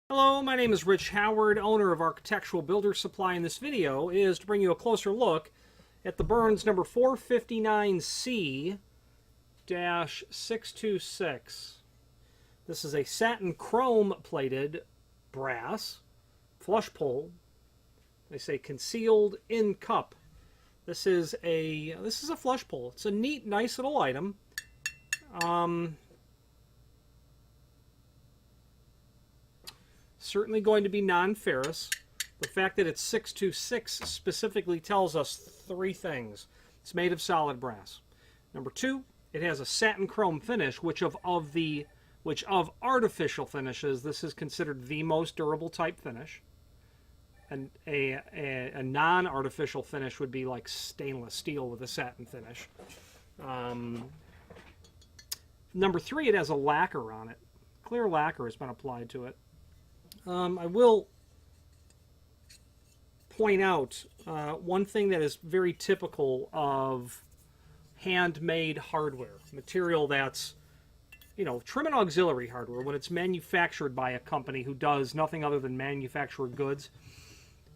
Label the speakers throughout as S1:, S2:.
S1: Hello, my name is Rich Howard, owner of Architectural Builder Supply, and this video is to bring you a closer look at the Burns number 459C-626. This is a satin chrome plated brass flush pole. They say concealed in cup. This is a flush pole. It's a neat, nice little item. Certainly going to be non-ferrous. The fact that it's 626 specifically tells us three things. It's made of solid brass. Number two, it has a satin chrome finish, which of artificial finishes, this is considered the most durable type finish. And a non-artificial finish would be like stainless steel with a satin finish. Number three, it has a lacquer on it. Clear lacquer has been applied to it. I will point out one thing that is very typical of handmade hardware, material that's, trim and auxiliary hardware, when it's manufactured by a company who does nothing other than manufacture goods.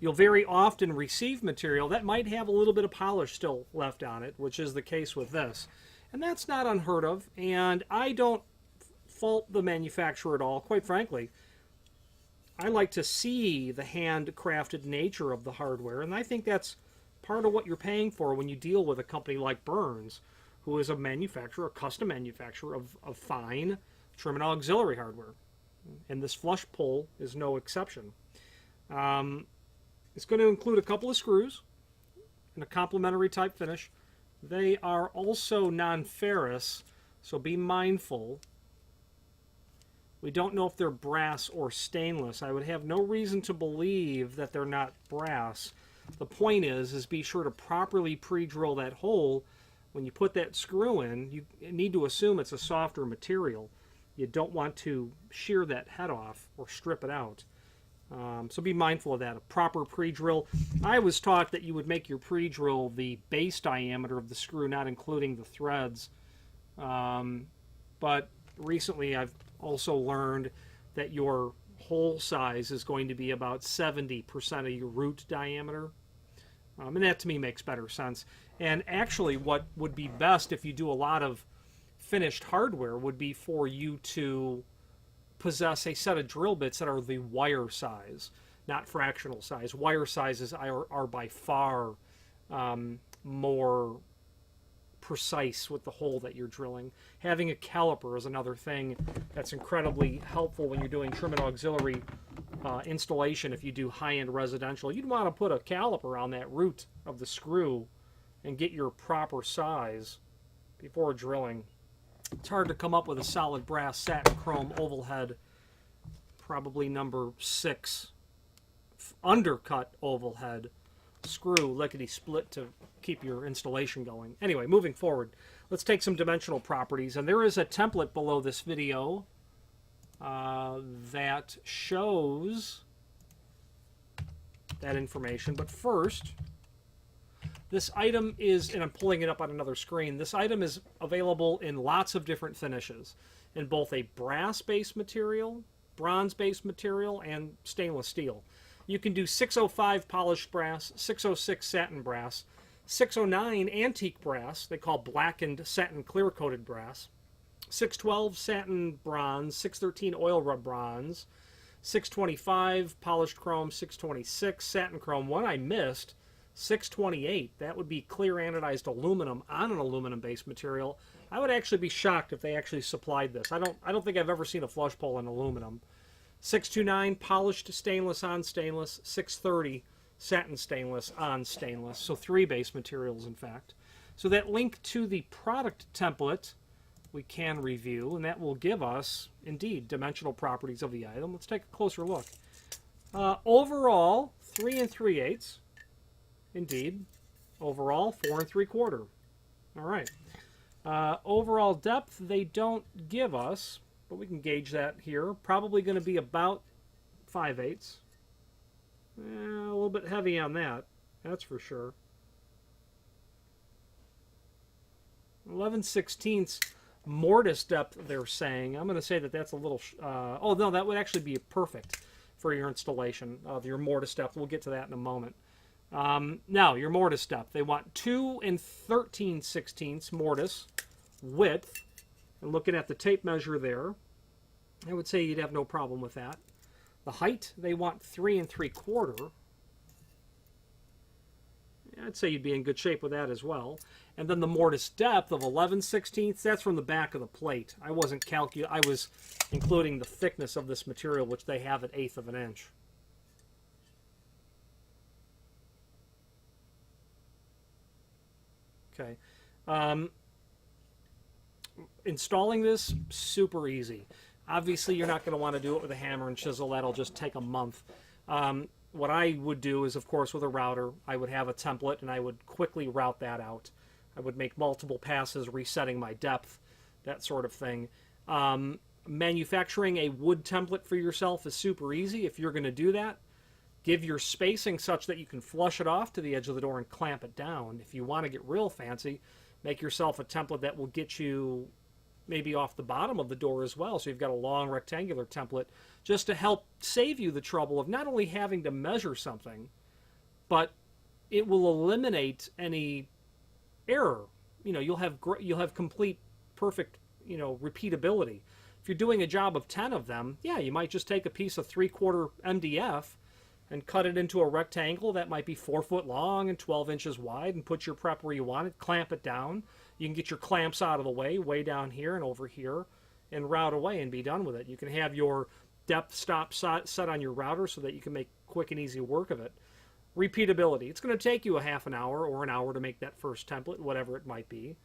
S1: You'll very often receive material that might have a little bit of polish still left on it, which is the case with this. And that's not unheard of, and I don't fault the manufacturer at all, quite frankly. I like to see the handcrafted nature of the hardware, and I think that's part of what you're paying for when you deal with a company like Burns, who is a manufacturer, a custom manufacturer of fine trim and auxiliary hardware. And this flush pole is no exception. It's going to include a couple of screws and a complementary type finish. They are also non-ferrous, so be mindful. We don't know if they're brass or stainless. I would have no reason to believe that they're not brass. The point is be sure to properly pre-drill that hole. When you put that screw in, you need to assume it's a softer material. You don't want to shear that head off or strip it out. So be mindful of that. A proper pre-drill. I was taught that you would make your pre-drill the base diameter of the screw, not including the threads. But recently I've also learned that your hole size is going to be about 70% of your root diameter. And that to me makes better sense. And actually what would be best if you do a lot of finished hardware would be for you to possess a set of drill bits that are the wire size, not fractional size. Wire sizes are by far more precise with the hole that you're drilling. Having a caliper is another thing that's incredibly helpful when you're doing trim and auxiliary installation. If you do high-end residential, you'd want to put a caliper on that root of the screw and get your proper size before drilling. It's hard to come up with a solid brass satin chrome oval head, probably number 6 undercut oval head screw lickety split to keep your installation going. Anyway, moving forward, let's take some dimensional properties, and there is a template below this video that shows that information. But first, this item is, and I'm pulling it up on another screen, this item is available in lots of different finishes, in both a brass-based material, bronze-based material, and stainless steel. You can do 605 polished brass, 606 satin brass, 609 antique brass, they call blackened satin clear-coated brass, 612 satin bronze, 613 oil rub bronze, 625 polished chrome, 626 satin chrome. One I missed, 628, that would be clear anodized aluminum on an aluminum-based material. I would actually be shocked if they actually supplied this. I don't think I've ever seen a flush pole in aluminum. 629 polished stainless on stainless, 630 satin stainless on stainless. So 3 base materials, in fact. So that link to the product template we can review, and that will give us, indeed, dimensional properties of the item. Let's take a closer look. Overall, 3 3/8. Indeed. Overall, 4 3/4. All right. Overall depth, they don't give us, but we can gauge that here. Probably going to be about 5/8. A little bit heavy on that, that's for sure. 11/16 mortise depth, they're saying. I'm going to say that that's a little... oh, no, that would actually be perfect. for your installation of your mortise depth. We'll get to that in a moment. Now, your mortise depth. They want 2 13/16 mortise width. And looking at the tape measure there, I would say you'd have no problem with that. The height, they want 3 3/4. I'd say you'd be in good shape with that as well. And then the mortise depth of 11/16, that's from the back of the plate. I was including the thickness of this material, which they have at 1/8 of an inch. Okay. Installing this, super easy. Obviously, you're not going to want to do it with a hammer and chisel. That'll just take a month. What I would do is, of course, with a router, I would have a template and I would quickly route that out. I would make multiple passes, resetting my depth, that sort of thing. Manufacturing a wood template for yourself is super easy. If you're going to do that, give your spacing such that you can flush it off to the edge of the door and clamp it down. If you want to get real fancy, make yourself a template that will get you maybe off the bottom of the door as well. So you've got a long rectangular template just to help save you the trouble of not only having to measure something, but it will eliminate any error. You know, you'll have complete, perfect, repeatability. If you're doing a job of 10 of them, yeah, you might just take a piece of 3/4 MDF and cut it into a rectangle that might be 4 foot long and 12 inches wide, and put your prep where you want it, clamp it down. You can get your clamps out of the way down here and over here, and route away and be done with it. You can have your depth stop set on your router so that you can make quick and easy work of it. Repeatability. It's going to take you a half an hour or an hour to make that first template, whatever it might be.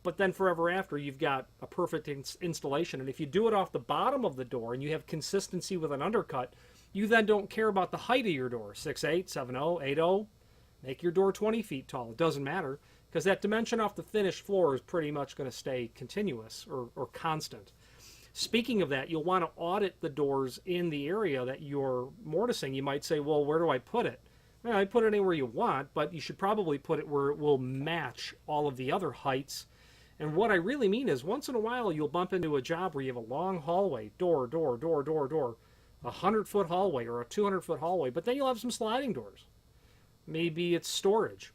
S1: But then forever after, you've got a perfect installation. And if you do it off the bottom of the door and you have consistency with an undercut, you then don't care about the height of your door. 6'8", 7'0", 8'0". Make your door 20 feet tall. It doesn't matter, because that dimension off the finished floor is pretty much going to stay continuous or constant. Speaking of that, you'll want to audit the doors in the area that you're mortising. You might say, well, where do I put it? Well, I put it anywhere you want, but you should probably put it where it will match all of the other heights. And what I really mean is, once in a while, you'll bump into a job where you have a long hallway, door, 100-foot hallway or a 200-foot hallway, but then you'll have some sliding doors. Maybe it's storage.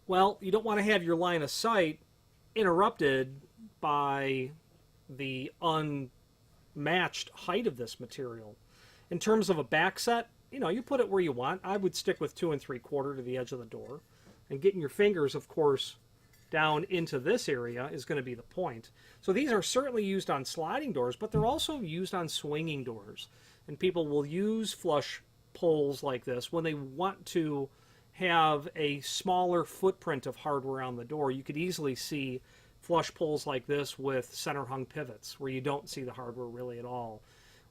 S1: Well, you don't want to have your line of sight interrupted by the unmatched height of this material. In terms of a back set, you put it where you want. I would stick with 2 3/4 to the edge of the door. And getting your fingers, of course, down into this area is going to be the point. So these are certainly used on sliding doors, but they're also used on swinging doors. And people will use flush poles like this when they want to have a smaller footprint of hardware on the door. You could easily see flush poles like this with center hung pivots where you don't see the hardware really at all,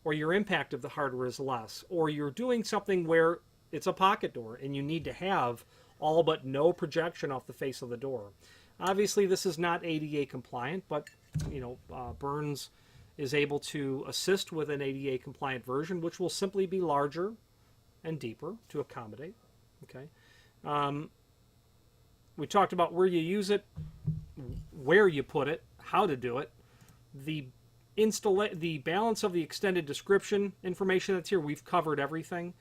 S1: or your impact of the hardware is less, or you're doing something where it's a pocket door and you need to have all but no projection off the face of the door. Obviously, this is not ADA compliant, but Burns is able to assist with an ADA compliant version, which will simply be larger and deeper to accommodate. Okay. We talked about where you use it, where you put it, how to do it, the balance of the extended description information that's here. We've covered everything.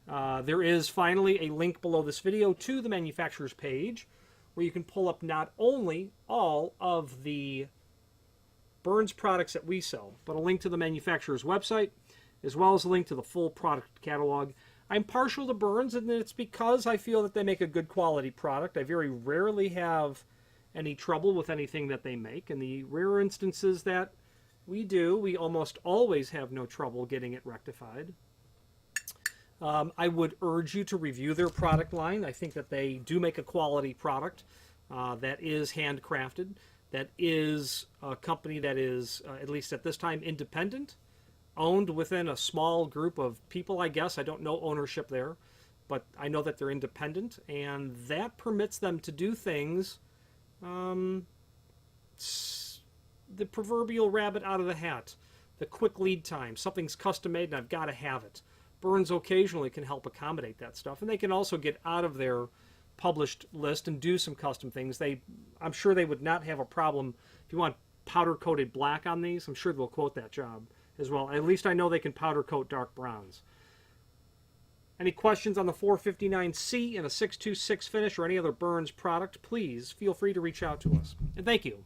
S1: There is finally a link below this video to the manufacturer's page, where you can pull up not only all of the Burns products that we sell, but a link to the manufacturer's website, as well as a link to the full product catalog. I'm partial to Burns, and it's because I feel that they make a good quality product. I very rarely have any trouble with anything that they make. In the rare instances that we do, we almost always have no trouble getting it rectified. I would urge you to review their product line. I think that they do make a quality product that is handcrafted, that is a company that is, at least at this time, independent, owned within a small group of people, I guess. I don't know ownership there, but I know that they're independent, and that permits them to do things, the proverbial rabbit out of the hat, the quick lead time. Something's custom made and I've got to have it. Burns occasionally can help accommodate that stuff, and they can also get out of their published list and do some custom things. I'm sure they would not have a problem if you want powder-coated black on these. I'm sure they'll quote that job. as well. At least I know they can powder coat dark bronze. Any questions on the 459C and a 626 finish or any other Burns product, please feel free to reach out to us. And thank you.